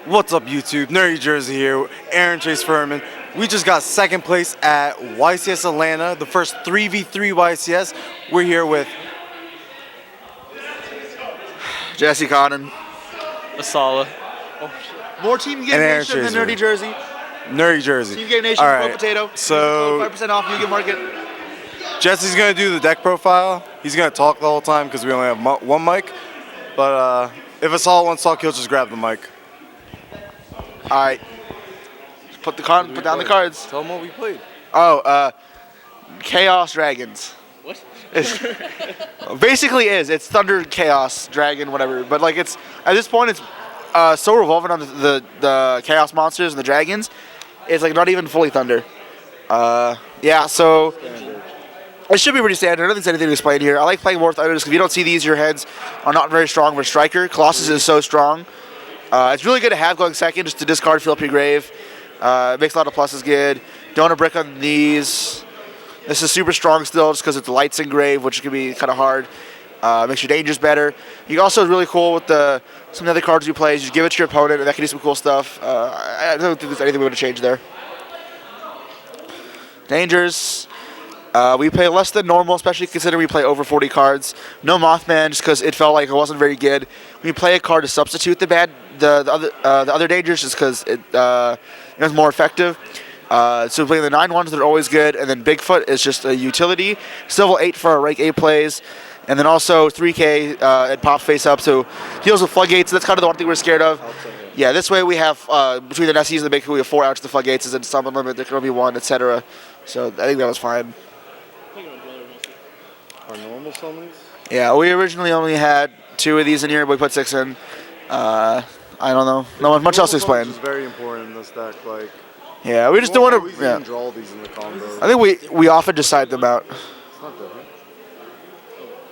What's up, YouTube? Nerdy Jersey here, Aaron Chase Furman. We just got second place at YCS Atlanta, the first 3v3 YCS. We're here with Jesse Kotton. Esala. More Team Game And Aaron Nation than Chaser. Nerdy Jersey. Nerdy Jersey. Team Game Nation, All Pro right, Potato. so 5% off New Game Market. Jesse's gonna do the deck profile. He's gonna talk the whole time because we only have one mic. But if Esala wants to talk, he'll just grab the mic. All right. Put down the cards. Tell him what we played. Oh, Chaos Dragons. What? Basically is. It's Thunder, Chaos, Dragon, whatever. But like it's at this point it's so revolving on the Chaos monsters and the dragons. It's like not even fully Thunder. Yeah, so it should be pretty standard. I don't think there's anything to explain here. I like playing more Thunder just because if you don't see these, your heads are not very strong for Striker. Colossus is so strong. It's really good to have going second just to discard, fill up your grave. It makes a lot of pluses good. Don't a brick on these. This is super strong still just because it's lights in grave, which can be kind of hard. Makes your dangers better. You also really cool with some of the other cards you play. You just give it to your opponent, and that can do some cool stuff. I don't think there's anything we want to change there. Dangers. We play less than normal, especially considering we play over 40 cards. No Mothman, just because it felt like it wasn't very good. We play a card to substitute the other dangers, just because it was more effective. So we play the 9-1s that are always good, and then Bigfoot is just a utility. Civil 8 for our rank 8 plays, and then also 3K it pops face up, so heals with floodgates. That's kind of the one thing we're scared of. Yeah, this way we have between the Nessies and the Bigfoot, we have 4 outs to the floodgates, and then summon limit there can only be 1, etc. So I think that was fine. Our normal summons? Yeah, we originally only had 2 of these in here, but we put 6 in. I don't know. Not much else to explain. It's very important in this deck. Like, Yeah, we just don't want to. Yeah. draw these in the combo. I think we often just side them out. It's not good.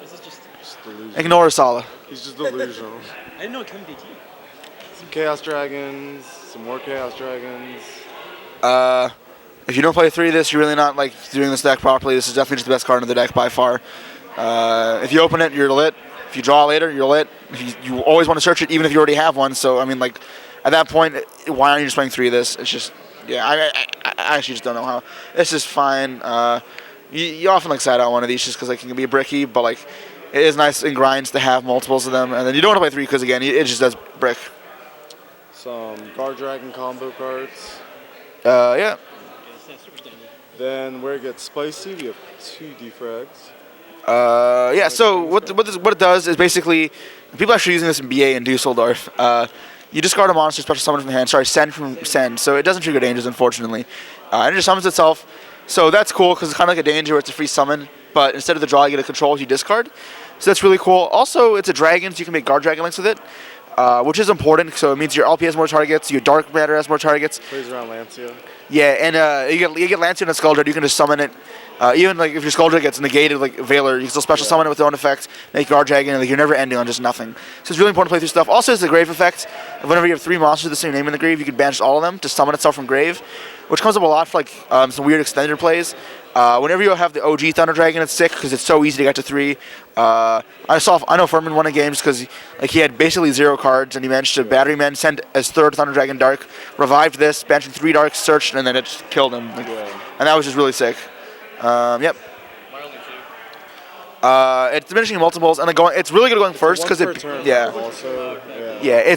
This is just Delusional. Ignore Esala. He's just delusional. I didn't know it came to DT. Some Chaos Dragons, some more Chaos Dragons. If you don't play 3 of this, you're really not like doing this deck properly. This is definitely just the best card in the deck by far. If you open it, you're lit. If you draw later, you're lit. You always want to search it, even if you already have one. So I mean, like at that point, why aren't you just playing 3 of this? It's just I actually just don't know how. It's just fine. You often like side out one of these just because like, it can be bricky, but like it is nice in grinds to have multiples of them. And then you don't want to play 3 because again, it just does brick. Some Guard Dragon combo cards. Yeah. It's not super standard. Then where it gets spicy, we have 2 defrags. Yeah, so what it does is basically, people are actually using this in BA and Dusseldorf. You discard a monster, special summon from the hand. Sorry, send from send. So it doesn't trigger dangers, unfortunately. And it just summons itself. So that's cool because it's kind of like a danger where it's a free summon. But instead of the draw, you get a control, you discard. So that's really cool. Also, it's a dragon, so you can make guard dragon links with it, which is important. So it means your LP has more targets, your dark matter has more targets. Plays around Lancia. Yeah, and you get Lancia and a Skuldred, you can just summon it. Even like if your Skuldred gets negated, like Veiler, you can still special summon it with their own effect, make Guard Dragon, and like, you're never ending on just nothing. So it's really important to play through stuff. Also, it's the Grave effect. Whenever you have 3 monsters with the same name in the grave, you can banish all of them to summon itself from grave, which comes up a lot for like some weird extended plays. Whenever you have the OG Thunder Dragon, it's sick because it's so easy to get to 3. I know Furman won a game just because like he had basically 0 cards and he managed to Battery Man, send his 3rd Thunder Dragon Dark, revived this, banished 3 darks, searched, and then it just killed him. Like, and that was just really sick. Yep. It's diminishing multiples, and it's really good going first because it's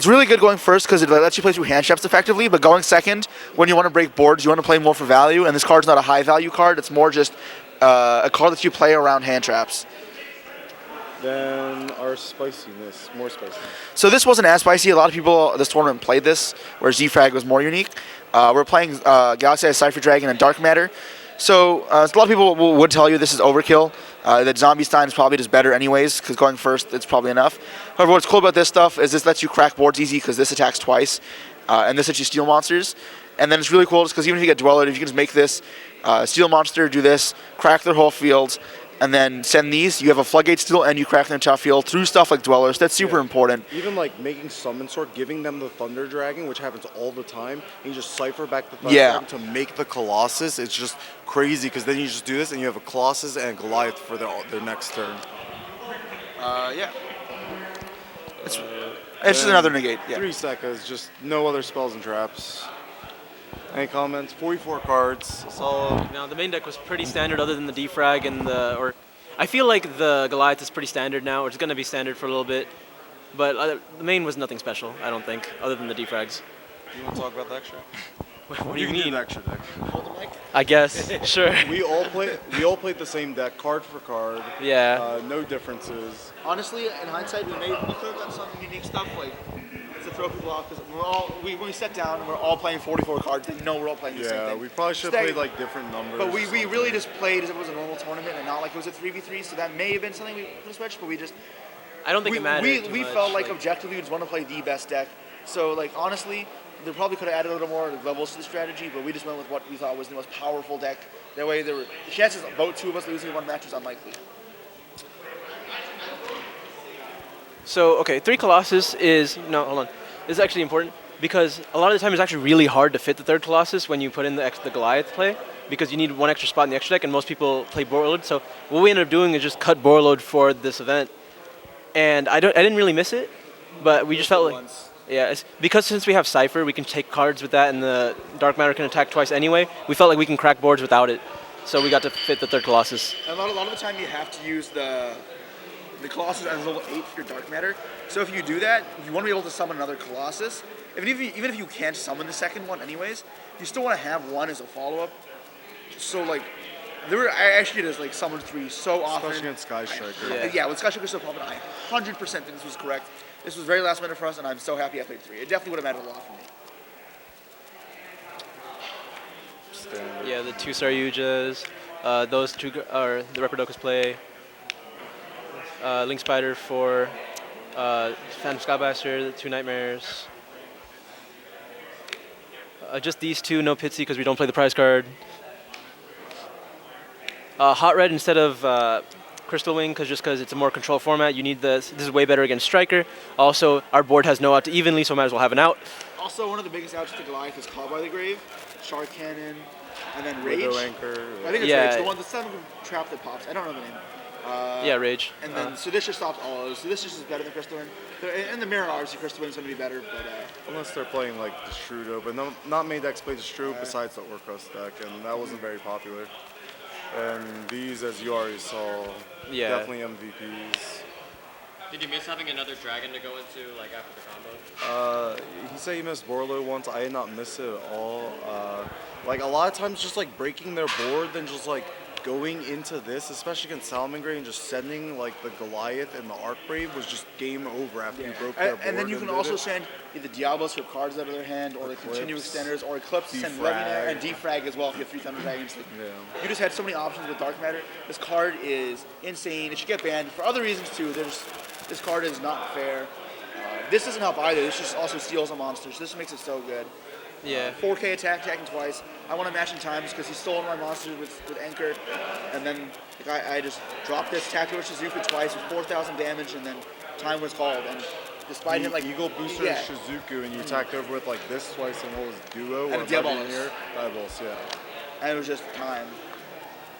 really good going first because it lets you play through hand traps effectively. But going second, when you want to break boards, you want to play more for value, and this card's not a high value card. It's more just a card that you play around hand traps. Then our spiciness, more spicy. So this wasn't as spicy. A lot of people this tournament played this, where Z-Frag was more unique. We're playing Galaxy Eye, Cypher Dragon, and Dark Matter. So a lot of people would tell you this is overkill. That Zombie Stein is probably just better anyways, because going first, it's probably enough. However, what's cool about this stuff is this lets you crack boards easy, because this attacks twice, and this lets you steal monsters. And then it's really cool just because even if you get Dweller, if you can just make this, steal monster, do this, crack their whole fields, and then send these, you have a Floodgate steal, and you crack their entire field through stuff like Dwellers. That's super important. Even like making Summon Sword, giving them the Thunder Dragon, which happens all the time, and you just cipher back the Thunder Dragon to make the Colossus. It's just crazy because then you just do this, and you have a Colossus and a Goliath for their next turn. Yeah. It's just another negate. Yeah. 3 seconds, just no other spells and traps. Any comments? 44 cards. Esala. Now the main deck was pretty standard, other than the defrag and the I feel like the Goliath is pretty standard now. It's gonna be standard for a little bit, but the main was nothing special. I don't think, other than the defrags. You want to talk about the extra? What do you mean? The extra deck. I guess. Sure. We all played the same deck, card for card. Yeah. No differences. Honestly, in hindsight, we could have done some unique stuff like to throw people off because when we sat down, we're all playing 44 cards. They know we're all playing the same Yeah, thing. we probably should have played like different numbers. But we really just played as if it was a normal tournament and not like it was a 3v3. So that may have been something we could have switched, but we just I don't think it mattered. we felt like objectively we just want to play the best deck. So like honestly, they probably could have added a little more levels to the strategy, but we just went with what we thought was the most powerful deck. That way, the chances of about 2 of us losing one match was unlikely. So okay, 3 Colossus is hold on. This is actually important because a lot of the time it's actually really hard to fit the 3rd Colossus when you put in the Goliath play because you need 1 extra spot in the extra deck and most people play Borload. So what we ended up doing is just cut Borload for this event, and I didn't really miss it, but we just felt like because since we have Cypher, we can take cards with that, and the Dark Matter can attack twice anyway. We felt like we can crack boards without it, so we got to fit the 3rd Colossus. And a lot of the time you have to use the Colossus as level 8 for your Dark Matter. So if you do that, you want to be able to summon another Colossus. Even if you can't summon the second one anyways, you still want to have one as a follow-up. So like, I actually just like summoned 3 so often. Especially against Sky Striker. Yeah, with Sky Striker so popular, I 100% think this was correct. This was very last minute for us, and I'm so happy I played 3. It definitely would have mattered a lot for me. Standard. Yeah, the 2 Saryujas, those 2 are the Reprodokus play. Link Spider for Phantom Skybaster, the 2 Nightmares. Just these 2, no Pitsy because we don't play the prize card. Hot Red instead of Crystal Wing because it's a more controlled format. You need this. This is way better against Striker. Also, our board has no out to evenly, so might as well have an out. Also, one of the biggest outs to Goliath is Call by the Grave, Shark Cannon, and then Rage. Widow Anchor. I think it's Yeah. Rage, the seven trap that pops. I don't know the name. Yeah, Rage. And then Seditious stops all of those. Seditious is better than Crystal Wing. In the mirror, obviously, Crystal Wing's going to be better, but... Unless they're playing like Destrudo, but not many decks play Destrudo besides the Orcus deck, and that wasn't very popular. And these, as you already saw, definitely MVPs. Did you miss having another dragon to go into like after the combo? He said he missed Borlo once. I did not miss it at all. Like a lot of times, just like breaking their board, then just like going into this, especially against Salamangreat, and just sending like the Goliath and the Arcbrave was just game over after you broke their board. And then you can did also it. send either Diablos for cards out of their hand, or like continue extenders, or Eclipse, send Defrag. Levianer, and Defrag as well if you have 3 Thunder Dragons. Like, you just had so many options with Dark Matter. This card is insane. It should get banned for other reasons too. This card is not fair. This doesn't help either. This just also steals a monster, so this makes it so good. Yeah. 4K attack, attacking twice. I want to match in times because he stole my monsters with Anchor, and then like, I just dropped this Tactical Shizuku twice with 4,000 damage, and then time was called. And despite him like Eagle Booster Shizuku, and you attacked over with like this twice, and what was it, Duo and or Diabolos. Diabolos, yeah. And it was just time.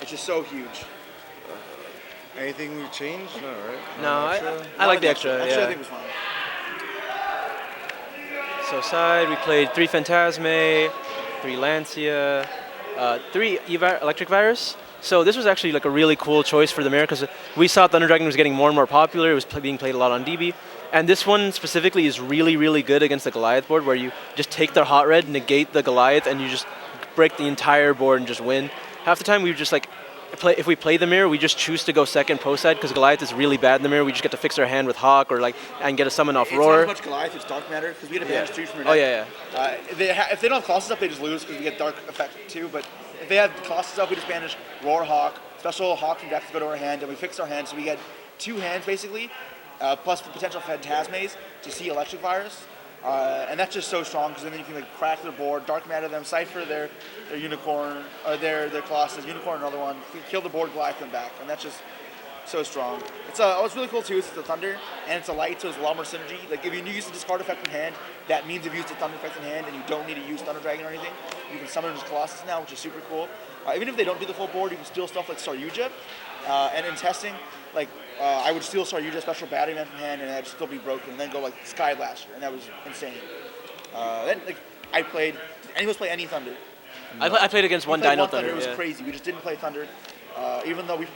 It's just so huge. Anything we've changed? No, right? No, I like the extra. Extra, Yeah. I think was fine. So side, we played 3 Phantasme, 3 Lancia, 3 Electric Virus. So this was actually like a really cool choice for the Mare because we saw Thunder Dragon was getting more and more popular. It was being played a lot on DB. And this one specifically is really, really good against the Goliath board where you just take their Hot Red, negate the Goliath, and you just break the entire board and just win. Half the time we just like, if we play the Mirror, we just choose to go second pro side because Goliath is really bad in the Mirror. We just get to fix our hand with Hawk or like and get a summon off Roar. It's not as much Goliath, it's Dark Matter because we had a banish 3 from our Oh deck. yeah. If they don't have Colossus up, they just lose because we get Dark effect too. But if they have Colossus up, we just banish Roar Hawk, special Hawk from deck to go to our hand, and we fix our hand. So we get 2 hands basically, plus the potential Phantasmes to see Electric Virus. And that's just so strong because then you can like crack their board, Dark Matter them, Cypher their Unicorn, or their Colossus, Unicorn another one, kill the board, Goliath them back, and that's just so strong. What's really cool too is it's a Thunder and it's a light, so there's a lot more synergy. Like if you use the discard effect in hand, that means you've used a Thunder effect in hand and you don't need to use Thunder Dragon or anything. You can summon just Colossus now, which is super cool. Even if they don't do the full board, you can steal stuff like Saryuja. And in testing, like I would steal Star, use a special battery man from hand, and I'd still be broken, and then go like Sky Blaster, and that was insane. Then like I played. Did anyone else play any Thunder? I played against one played Dino one Thunder. Thunder. It was Yeah. crazy. We just didn't play Thunder, even though we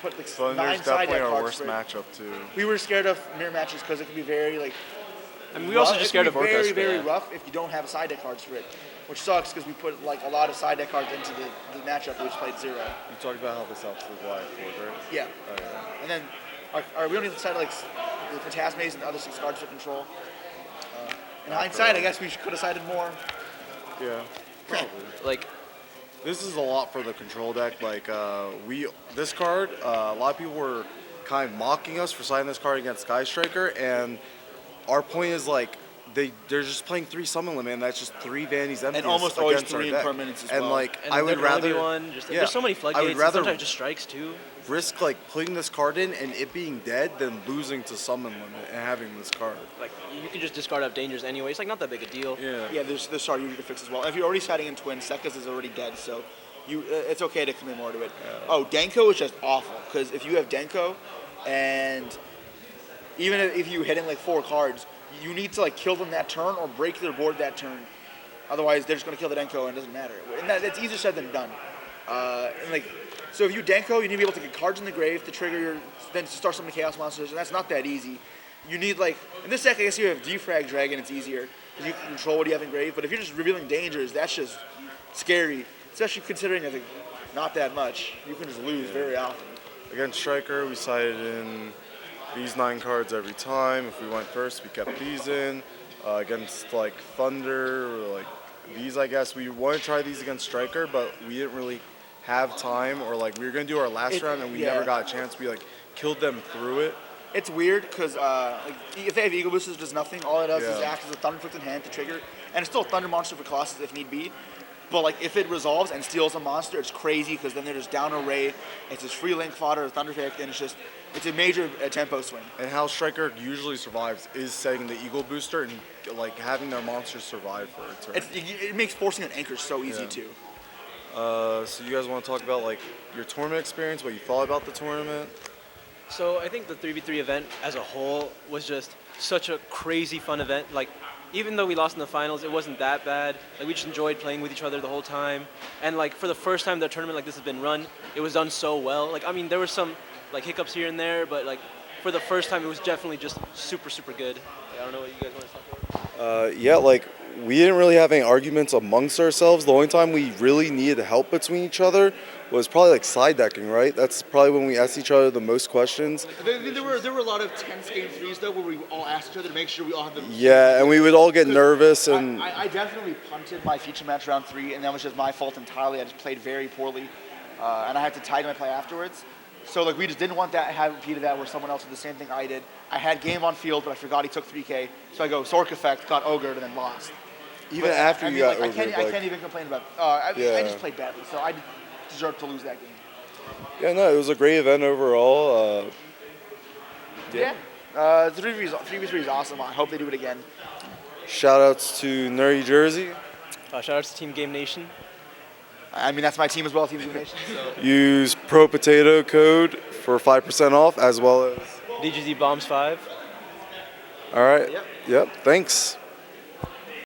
put like Thunder's 9 side definitely deck our cards worst for it. matchup too. We were scared of mirror matches because it could be very like. I mean, we also just scared of very, Orcas. very rough if you don't have side deck cards for it, which sucks because we put like a lot of side deck cards into the matchup. We just played 0. You talked about how this helps with Y4, right? Yeah. Oh, yeah. And then we don't even decide like the Phantasmes and other 6 cards for control. In hindsight, I guess we could have sided more. Yeah. Probably. Like, This is a lot for the control deck. Like this card, a lot of people were kind of mocking us for signing this card against Sky Striker, and our point is like they're just playing 3 summon limit, and that's just 3 Vanities Emptiness And almost always against our 3 deck. impermanents as and well. like and I would there can only be rather one. Just, yeah, there's so many floodgates. I would and rather sometimes just strikes too. risk like putting this card in and it being dead than losing to summon limit and having this card. Like, you can just discard out dangers anyway. It's like not that big a deal. Yeah. Yeah, there's Star usually to fix as well. If you're already siding in Twin, Sekka's is already dead, so it's okay to commit more to it. Oh, Denko is just awful because if you have Denko, and even if you hit him like 4 cards, you need to like kill them that turn or break their board that turn. Otherwise, they're just gonna kill the Denko and it doesn't matter. And it's easier said than done. And like, so if you Denko, you need to be able to get cards in the grave to trigger your, then start some of the Chaos Monsters, and that's not that easy. You need like, in this deck, I guess you have Defrag Dragon, it's easier because you can control what you have in grave. But if you're just revealing dangers, that's just scary. Especially considering I think not that much. You can just lose very often. Against Striker, we sided in these 9 cards every time. If we went first, we kept these in. Against like Thunder, or like these, I guess we want to try these against Striker, but we didn't really have time, or like we were gonna do our last round and we never got a chance. We like killed them through it. It's weird because like, if they have Eagle Boosters, it does nothing. All it does is Yeah. act as a Thunderflict in hand to trigger, and it's still a Thunder monster for Colossus if need be. But like if it resolves and steals a monster, it's crazy because then they're just down array. It's just free link fodder, Thunderflict, and it's a major tempo swing. And how Striker usually survives is setting the Eagle Booster and like having their monsters survive for a turn. It makes forcing an anchor so easy Yeah. too. So you guys want to talk about like your tournament experience, what you thought about the tournament? So I think the 3v3 event as a whole was just such a crazy fun event. Like, even though we lost in the finals, it wasn't that bad. Like, we just enjoyed playing with each other the whole time. And like, for the first time that a tournament like this has been run, it was done so well. Like, I mean, there were some like hiccups here and there, but like for the first time, it was definitely just super, super good. I don't know what you guys want to talk about. Yeah, like we didn't really have any arguments amongst ourselves. The only time we really needed help between each other was probably like side decking, right? That's probably when we asked each other the most questions. There were a lot of tense game 3s though where we all asked each other to make sure we all had the. Yeah, and we would all get nervous and I definitely punted my feature match round 3, and that was just my fault entirely. I just played very poorly, and I had to tie my play afterwards. So like we just didn't want that to have repeated that where someone else did the same thing I did. I had game on field, but I forgot he took 3K. So I go Sork effect, got ogred, and then lost. even But, after I you mean, got like, ogred, I can't even complain about. I Yeah. just played badly, so I deserved to lose that game. yeah, no, it was a great event overall. Yeah. 3v3 is awesome. I hope they do it again. Shout outs to Nerdy Jersey. Shout out to Team Game Nation. I mean, that's my team as well, Team Nation. So. Use Pro Potato code for 5% off, as well as. DGZ Bombs 5. All right. Yep. Yep. Thanks.